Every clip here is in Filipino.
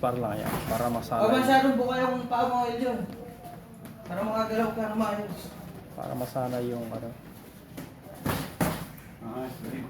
spar lang yan. Para Huwag masanay. masyadong buka yung paa mo yun. Para makagalaw ka na maayos. Para masanay yung ano. Ah, sorry.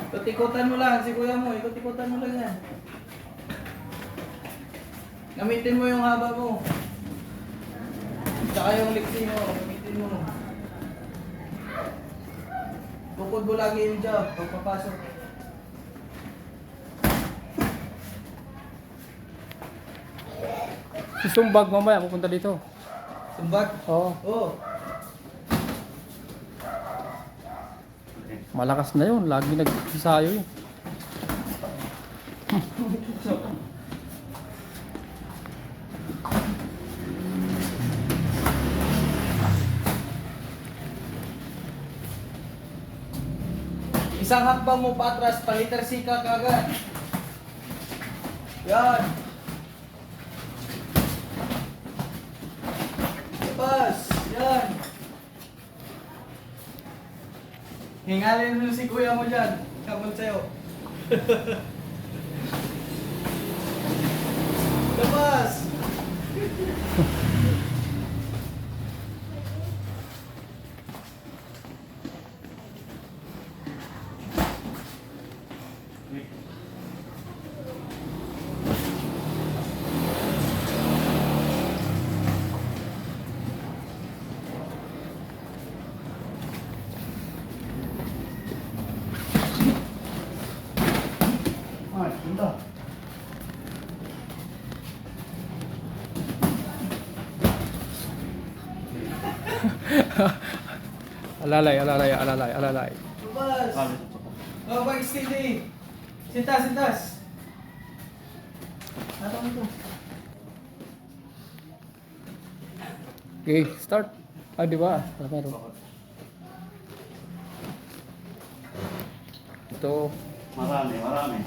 Ikot-ikotan mo lang si kuya mo. Ikot-ikotan mo lang yan. Gamitin mo yung haba mo. Tsaka yung liksi mo. Gamitin mo. Bukod mo lagi yung job. Pagpapasok. Yung bag mamaya pupunta dito. Tumbag? Oo. Oo. Malakas na yun. Lagi nagsisayo yun. Isang hakbang mo pa atras, paliter C ka kagad. Yan. Labas. Yan. Hingalin mo si kuya mo dyan. Kapag sa'yo. Labas. Ah, punta. Alalay, alalay, alalay, alalay. Labas. Sabi. Oh, steady. Sintas, sintas. Ano ito? Okay, start. Ah, di ba? Meron. Ito. Marami, marami.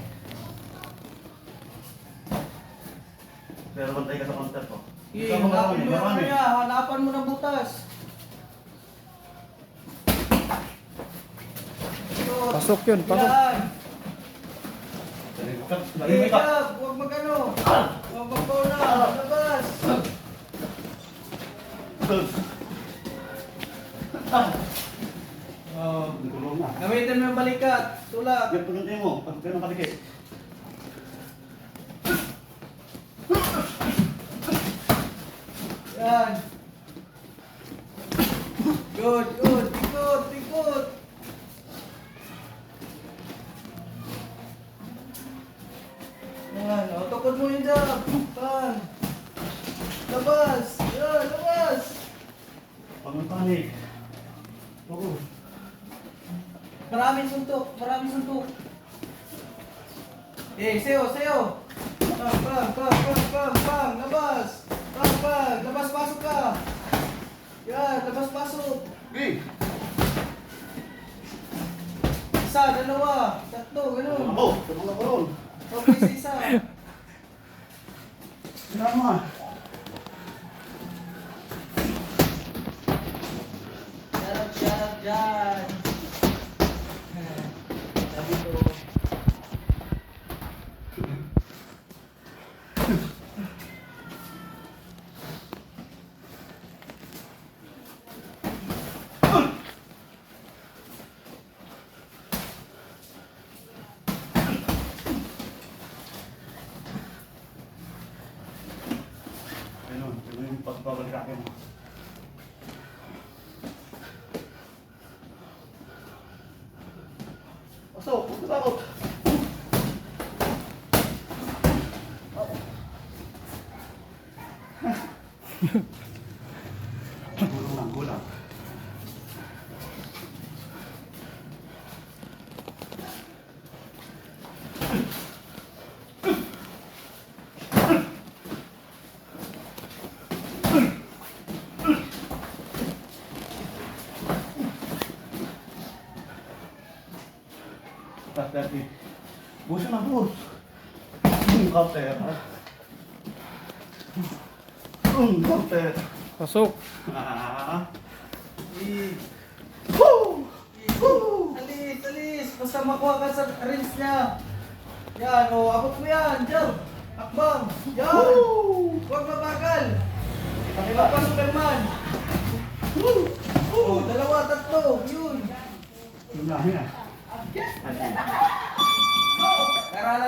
Pero bantay ka sa counter ko. Sige, Ikaw, marami, hanapin mo yung marami. kanya. Hanapan mo ng butas. Ito, Pasok yun, pasok. ilan? Lagi ka. Hijab, huwag magano. Huwag magbola. Labas. Oh. Nagulong na. Gamitin mo yung balikat. Tulak. Yan, pagkantay mo. Pagkantay ng kalikit. Yan. Good, good. Tikot, tikot. Yan. O, tukod mo yung job. Pan. Labas. Yan, labas. Pag may panik. Oo. Maraming suntok. Maraming suntok. Eh, sayo, sayo. Pang, pang, pang, pang, pang, pang. Labas. Pang, pang. Labas, pasok ka. Yan, labas, pasok. Hey! Isa, dalawa, tatlo, ganun. Ako! Tulong ako ron. Okay, sa isa. Sinama. Sarap, sarap dyan. Sabi ko. Ayun, ito yung pagbabalik akin. Pasok! Pasok! Gulang lang, gulang. 30. Bus na, bus. Counter. Counter. Pasok. Ah. Woo! Woo! Alis, alis! Basta makuha ka sa rings niya. Yan, o, abot mo yan. Jump! Akbang! Yan! Huwag mabagal! Pakilap pa Superman! Woo! O, dalawa, tatlo. Yun! Yun lang yan. Karalan